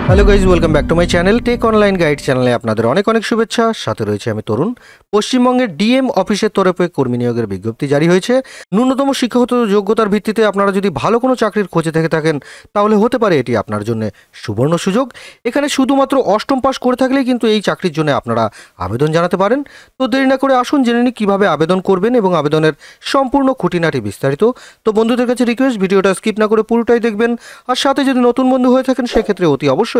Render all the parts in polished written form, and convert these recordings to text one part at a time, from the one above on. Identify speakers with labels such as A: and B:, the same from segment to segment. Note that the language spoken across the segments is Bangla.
A: Hello guys, welcome back to my channel tech online guide চ্যানেলে আপনাদের অনেক অনেক শুভেচ্ছা। সাথে রয়েছে আমি তরুণ। পশ্চিমবঙ্গের ডিএম অফিসের তরফে কর্মী নিয়োগের বিজ্ঞপ্তি জারি হয়েছে। ন্যূনতম শিক্ষাগত যোগ্যতার ভিত্তিতে আপনারা যদি ভালো কোনো চাকরির খোঁজে থেকে থাকেন তাহলে হতে পারে এটি আপনার জন্য সুবর্ণ সুযোগ। এখানে শুধুমাত্র অষ্টম পাস করে থাকলেই কিন্তু এই চাকরির জন্য আপনারা আবেদন জানাতে পারেন। তো দেরি না করে আসুন জেনে নিই কীভাবে আবেদন করবেন এবং আবেদনের সম্পূর্ণ খুঁটিনাটি বিস্তারিত। তো বন্ধুদের কাছে রিকোয়েস্ট, ভিডিওটা স্কিপ না করে পুরোটাই দেখবেন। আর সাথে যদি নতুন বন্ধু হয়ে থাকেন সেক্ষেত্রে অতি অবশ্যই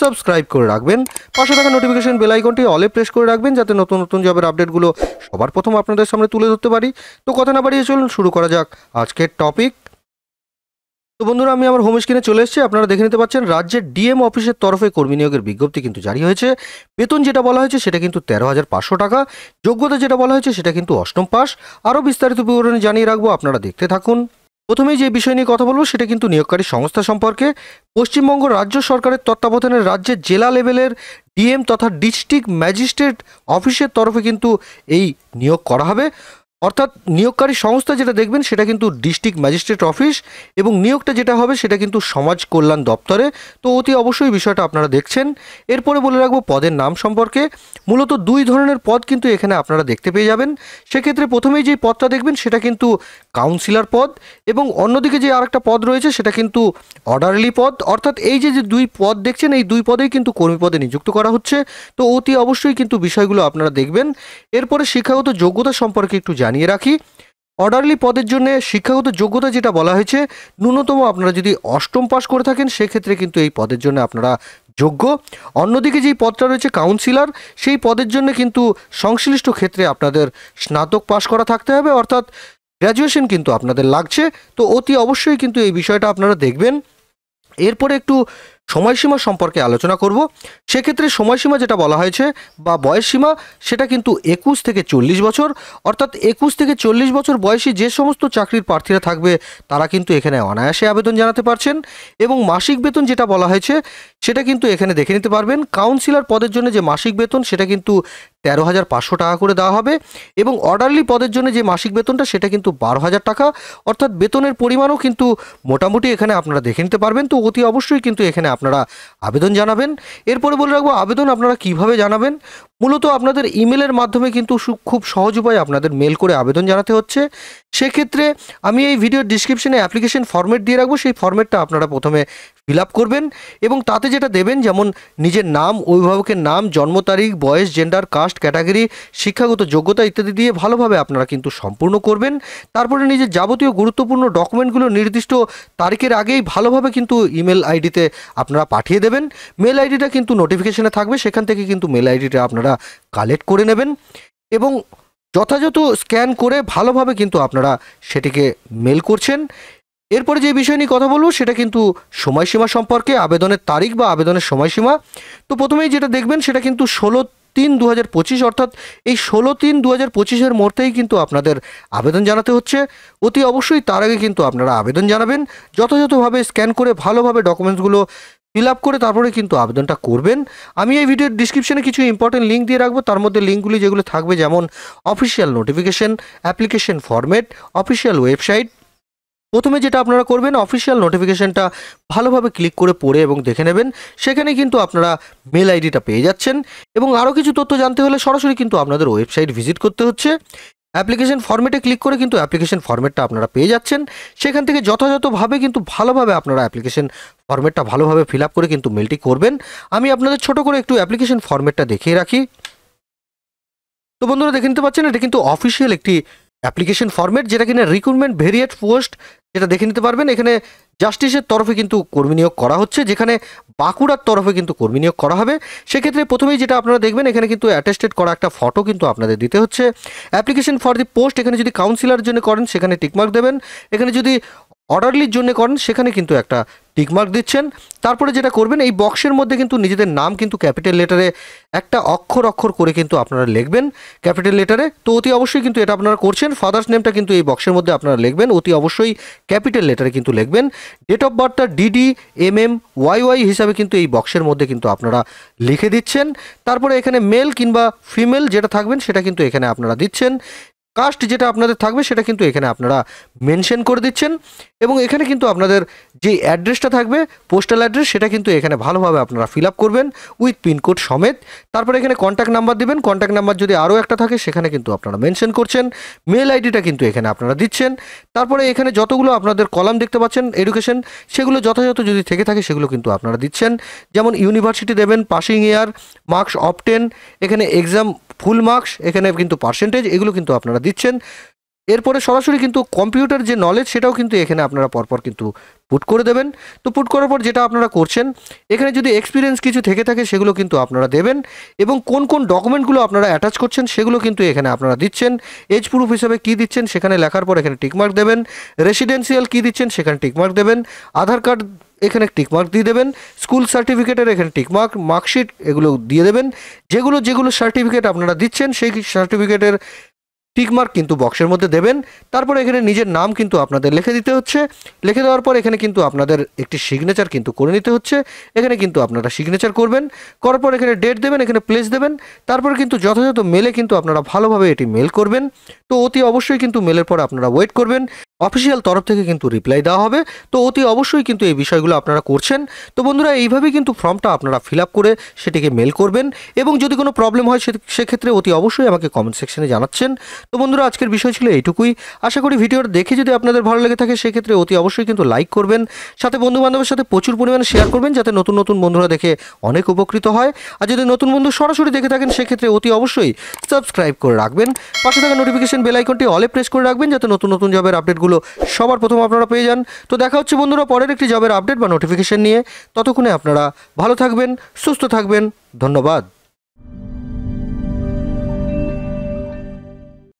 A: সাবস্ক্রাইব করে রাখবেন। পাশে থাকা নোটিফিকেশন বেল আইকনটি অলে প্রেস করে রাখবেন যাতে নতুন নতুন জবের আপডেটগুলো সবার প্রথম আপনাদের সামনে তুলে ধরতে পারি। তো কথা না বাড়িয়ে চলুন শুরু করা যাক আজকের টপিক। তো বন্ধুরা, আমি আমার হোম স্ক্রিনে চলে এসেছি। আপনারা দেখে নিতে পাচ্ছেন রাজ্যের ডিএম অফিসের তরফে কর্মী নিয়োগের বিজ্ঞপ্তি কিন্তু জারি হয়েছে। বেতন যেটা বলা হয়েছে সেটা কিন্তু 13,500 টাকা। যোগ্যতা যেটা বলা হয়েছে সেটা কিন্তু অষ্টম পাস। আরও বিস্তারিত বিবরণী জানিয়ে রাখবো, আপনারা দেখতে থাকুন। প্রথমেই যে বিষয় নিয়ে কথা বলবো সেটা কিন্তু নিয়োগকারী সংস্থা সম্পর্কে। পশ্চিমবঙ্গ রাজ্য সরকারের তত্ত্বাবধানে রাজ্যের জেলা লেভেলের ডিএম তথা ডিস্ট্রিক্ট ম্যাজিস্ট্রেট অফিসের তরফে কিন্তু এই নিয়োগ করা হবে। অর্থাৎ নিয়োগকারী সংস্থা যেটা দেখবেন সেটা কিন্তু ডিস্ট্রিক্ট ম্যাজিস্ট্রেট অফিস এবং নিয়োগটা যেটা হবে সেটা কিন্তু সমাজ কল্যাণ দপ্তরে। তো অতি অবশ্যই বিষয়টা আপনারা দেখছেন। এরপরে বলে রাখবো পদের নাম সম্পর্কে। মূলত দুই ধরনের পদ কিন্তু এখানে আপনারা দেখতে পেয়ে যাবেন। সেক্ষেত্রে প্রথমেই যে পদটা দেখবেন সেটা কিন্তু কাউন্সিলর পদ এবং অন্যদিকে যে আরেকটা পদ রয়েছে সেটা কিন্তু অর্ডারলি পদ। অর্থাৎ এই যে দুই পদ দেখছেন এই দুই পদেই কিন্তু কর্মী পদে নিযুক্ত করা হচ্ছে। তো অতি অবশ্যই কিন্তু বিষয়গুলো আপনারা দেখবেন। এরপরে শিক্ষাগত যোগ্যতা সম্পর্কে একটু জানিয়ে রাখি। অর্ডারলি পদের জন্য শিক্ষাগত যোগ্যতা যেটা বলা হয়েছে, ন্যূনতম আপনারা যদি অষ্টম পাস করে থাকেন সেক্ষেত্রে কিন্তু এই পদের জন্য আপনারা যোগ্য। অন্যদিকে যেই পদটা রয়েছে কাউন্সিলর, সেই পদের জন্য কিন্তু সংশ্লিষ্ট ক্ষেত্রে আপনাদের স্নাতক পাস করা থাকতে হবে, অর্থাৎ গ্র্যাজুয়েশন কিন্তু আপনাদের লাগছে। তো অতি অবশ্যই কিন্তু এই বিষয়টা আপনারা দেখবেন। এরপরে একটু সময়সীমা সম্পর্কে আলোচনা করব। সেক্ষেত্রে সময়সীমা যেটা বলা হয়েছে বা বয়সসীমা সেটা কিন্তু 21 থেকে 40 বছর। অর্থাৎ 21 থেকে 40 বছর বয়সী যে সমস্ত চাকরির প্রার্থীরা থাকবে তারা কিন্তু এখানে অনায়াসে আবেদন জানাতে পারছেন। এবং মাসিক বেতন যেটা বলা হয়েছে সেটা কিন্তু এখানে দেখে নিতে পারবেন। কাউন্সিলর পদের জন্য যে মাসিক বেতন সেটা কিন্তু 13,500 টাকা করে দেওয়া হবে এবং অর্ডারলি পদের জন্য যে মাসিক বেতনটা সেটা কিন্তু 12,000 টাকা। অর্থাৎ বেতনের পরিমাণও কিন্তু মোটামুটি এখানে আপনারা দেখে নিতে পারবেন। তো অতি অবশ্যই কিন্তু এখানে আপনারা আবেদন জানাবেন। এরপরে বলে রাখবো আবেদন আপনারা কিভাবে জানাবেন। মূলত আপনাদের ইমেলের মাধ্যমে কিন্তু খুব সহজ উপায়ে আপনাদের মেল করে আবেদন জানাতে হচ্ছে। সেক্ষেত্রে আমি এই ভিডিওর ডিসক্রিপশনে অ্যাপ্লিকেশন ফর্মেট দিয়ে রাখবো, সেই ফর্মেটটা আপনারা প্রথমে ফিল আপ করবেন এবং তাতে যেটা দেবেন যেমন নিজের নাম, অভিভাবকের নাম, জন্ম তারিখ, বয়স, জেন্ডার, কাস্ট, ক্যাটাগরি, শিক্ষাগত যোগ্যতা ইত্যাদি দিয়ে ভালোভাবে আপনারা কিন্তু সম্পূর্ণ করবেন। তারপরে নিজের যাবতীয় গুরুত্বপূর্ণ ডকুমেন্টগুলো নির্দিষ্ট তারিখের আগেই ভালোভাবে কিন্তু ইমেল আইডিতে আপনারা পাঠিয়ে দেবেন। মেল আইডিটা কিন্তু নোটিফিকেশনে থাকবে, সেখান থেকে কিন্তু মেল আইডিটা আপনারা কালেক্ট করে নেবেন এবং যথাযথ স্ক্যান করে ভালোভাবে কিন্তু আপনারা সেটিকে মেল করছেন। এরপরে যে বিষয় নিয়ে কথা বলবো সেটা কিন্তু সময়সীমা সম্পর্কে, আবেদনের তারিখ বা আবেদনের সময়সীমা। তো প্রথমেই যেটা দেখবেন সেটা কিন্তু 16/3/2025, অর্থাৎ এই 16/3/2025 মধ্যেই কিন্তু আপনাদের আবেদন জানাতে হচ্ছে। অতি অবশ্যই তার আগে কিন্তু আপনারা আবেদন জানাবেন, যথাযথভাবে স্ক্যান করে ভালোভাবে ডকুমেন্টসগুলো ফিল আপ করে তারপরে কিন্তু আবেদনটা করবেন। আমি এই ভিডিওর ডিসক্রিপশনে কিছু ইম্পর্টেন্ট লিঙ্ক দিয়ে রাখবো, তার মধ্যে লিঙ্কগুলি যেগুলো থাকবে যেমন official notification, application format, official website. প্রথমে যেটা আপনারা করবেন অফিসিয়াল নোটিফিকেশনটা ভালোভাবে ক্লিক করে পড়ে এবং দেখে নেবেন। সেখানে কিন্তু আপনারা মেল আইডিটা পেয়ে যাচ্ছেন এবং আরও কিছু তথ্য জানতে হলে সরাসরি কিন্তু আপনাদের ওয়েবসাইট ভিজিট করতে হচ্ছে। অ্যাপ্লিকেশন ফর্মেটে ক্লিক করে কিন্তু অ্যাপ্লিকেশন ফর্মেটটা আপনারা পেয়ে যাচ্ছেন। সেখান থেকে যথাযথভাবে কিন্তু ভালোভাবে আপনারা অ্যাপ্লিকেশন ফর্মেটটা ভালোভাবে ফিল আপ করে কিন্তু মেলটি করবেন। আমি আপনাদের ছোট করে একটু অ্যাপ্লিকেশন ফর্মেটটা দেখিয়ে রাখি। তো বন্ধুরা দেখে নিতে পাচ্ছেন এটা কিন্তু অফিসিয়াল একটি অ্যাপ্লিকেশন ফর্মেট, যেটা কিনা রিক্রুটমেন্ট ভেরিয়েট পোস্ট, যেটা দেখে নিতে পারবেন। এখানে জাস্টিসের তরফে কিন্তু কর্মী নিয়োগ করা হচ্ছে, যেখানে বাঁকুড়ার তরফে কিন্তু কর্মী নিয়োগ করা হবে। সেক্ষেত্রে প্রথমেই যেটা আপনারা দেখবেন এখানে কিন্তু অ্যাটেস্টেড করা একটা ফটো কিন্তু আপনাদের দিতে হচ্ছে। অ্যাপ্লিকেশন ফর দি পোস্ট, এখানে যদি কাউন্সিলরের জন্য করেন সেখানে টিকমার্ক দেবেন। এখানে যদি অর্ডারলির জন্য করেন সেখানে কিন্তু একটা টিকমার্ক দিচ্ছেন। তারপরে যেটা করবেন এই বক্সের মধ্যে কিন্তু নিজেদের নাম কিন্তু ক্যাপিটাল লেটারে একটা অক্ষর অক্ষর করে কিন্তু আপনারা লিখবেন ক্যাপিটাল লেটারে। তো অতি অবশ্যই কিন্তু এটা আপনারা করছেন। ফাদার্স নেমটা কিন্তু এই বক্সের মধ্যে আপনারা লিখবেন, অতি অবশ্যই ক্যাপিটাল লেটারে কিন্তু লিখবেন। ডেট অফ বার্থটা DD/MM/YY হিসাবে কিন্তু এই বক্সের মধ্যে কিন্তু আপনারা লিখে দিচ্ছেন। তারপরে এখানে মেল কিংবা ফিমেল যেটা থাকবেন সেটা কিন্তু এখানে আপনারা দিচ্ছেন। কাস্ট যেটা আপনাদের থাকবে সেটা কিন্তু এখানে আপনারা মেনশন করে দিচ্ছেন এবং এখানে কিন্তু আপনাদের যে অ্যাড্রেসটা থাকবে পোস্টাল অ্যাড্রেস সেটা কিন্তু এখানে ভালোভাবে আপনারা ফিল আপ করবেন উইথ পিনকোড সমেত। তারপরে এখানে কন্ট্যাক্ট নাম্বার দিবেন, কন্ট্যাক্ট নাম্বার যদি আরও একটা থাকে সেখানে কিন্তু আপনারা মেনশন করছেন, মেল আইডিটা কিন্তু এখানে আপনারা দিচ্ছেন। তারপরে এখানে যতগুলো আপনাদের কলাম দেখতে পাচ্ছেন এডুকেশন, সেগুলো যথাযথ যদি থেকে থাকে সেগুলো কিন্তু আপনারা দিচ্ছেন। যেমন ইউনিভার্সিটি দেবেন, পাসিং ইয়ার, মার্কস অফ 10, এখানে এক্সাম ফুল মার্কস, এখানে কিন্তু পার্সেন্টেজ, এগুলো কিন্তু আপনারা দিচ্ছেন। এরপরে সরাসরি কিন্তু কম্পিউটার যে নলেজ সেটাও কিন্তু এখানে আপনারা পরপর কিন্তু পুট করে দেবেন। তো পুট করার পর যেটা আপনারা করছেন, এখানে যদি এক্সপিরিয়েন্স কিছু থেকে থাকে সেগুলো কিন্তু আপনারা দেবেন এবং কোন কোন ডকুমেন্টগুলো আপনারা অ্যাটাচ করছেন সেগুলো কিন্তু এখানে আপনারা দিচ্ছেন। এজ প্রুফ হিসাবে কী দিচ্ছেন সেখানে লেখার পর এখানে টিকমার্ক দেবেন, রেসিডেন্সিয়াল কী দিচ্ছেন সেখানে টিকমার্ক দেবেন, আধার কার্ড এখানে টিকমার্ক দিয়ে দেবেন, স্কুল সার্টিফিকেটের এখানে টিকমার্ক, মার্কশিট এগুলো দিয়ে দেবেন। যেগুলো সার্টিফিকেট আপনারা দিচ্ছেন সেই সার্টিফিকেটের টিকমার্ক কিন্তু বক্সের মধ্যে দেবেন। তারপর এখানে নিজের নাম কিন্তু আপনাদের লিখে দিতে হচ্ছে। লিখে দেওয়ার পর এখানে কিন্তু আপনাদের একটি সিগনেচার কিন্তু করে নিতে হচ্ছে। এখানে কিন্তু আপনারা সিগনেচার করবেন, করার পর এখানে ডেট দেবেন, এখানে প্লেস দেবেন। তারপর কিন্তু যথাযথ মেলে কিন্তু আপনারা ভালোভাবে এটি মেল করবেন। তো অতি অবশ্যই কিন্তু মেলের পর আপনারা ওয়েট করবেন, অফিসিয়াল তরফ থেকে কিন্তু রিপ্লাই দেওয়া হবে। তো অতি অবশ্যই কিন্তু এই বিষয়গুলো আপনারা করছেন। তো বন্ধুরা এইভাবেই কিন্তু ফর্মটা আপনারা ফিল আপ করে সেটিকে মেল করবেন এবং যদি কোনো প্রবলেম হয় সেক্ষেত্রে অতি অবশ্যই আমাকে কমেন্ট সেকশনে জানাচ্ছেন। তো বন্ধুরা আজকের বিষয় ছিল এইটুকুই। আশা করি ভিডিওটা দেখে যদি আপনাদের ভালো লেগে থাকে সেক্ষেত্রে অতি অবশ্যই কিন্তু লাইক করবেন, সাথে বন্ধুবান্ধবের সাথে প্রচুর পরিমাণে শেয়ার করবেন যাতে নতুন নতুন বন্ধুরা দেখে অনেক উপকৃত হয়। আর যদি নতুন বন্ধু সরাসরি দেখে থাকেন সেক্ষেত্রে অতি অবশ্যই সাবস্ক্রাইব করে রাখবেন, পাশে থাকা নোটিফিকেশন বেল আইকনটি অলে প্রেস করে রাখবেন যাতে নতুন নতুন জবের আপডেটগুলো সবার প্রথম আপনারা পেয়ে যান। তো দেখা হচ্ছে বন্ধুরা পরের একটি জবের আপডেট বা নোটিফিকেশন নিয়ে। ততক্ষণে আপনারা ভালো থাকবেন, সুস্থ থাকবেন। ধন্যবাদ।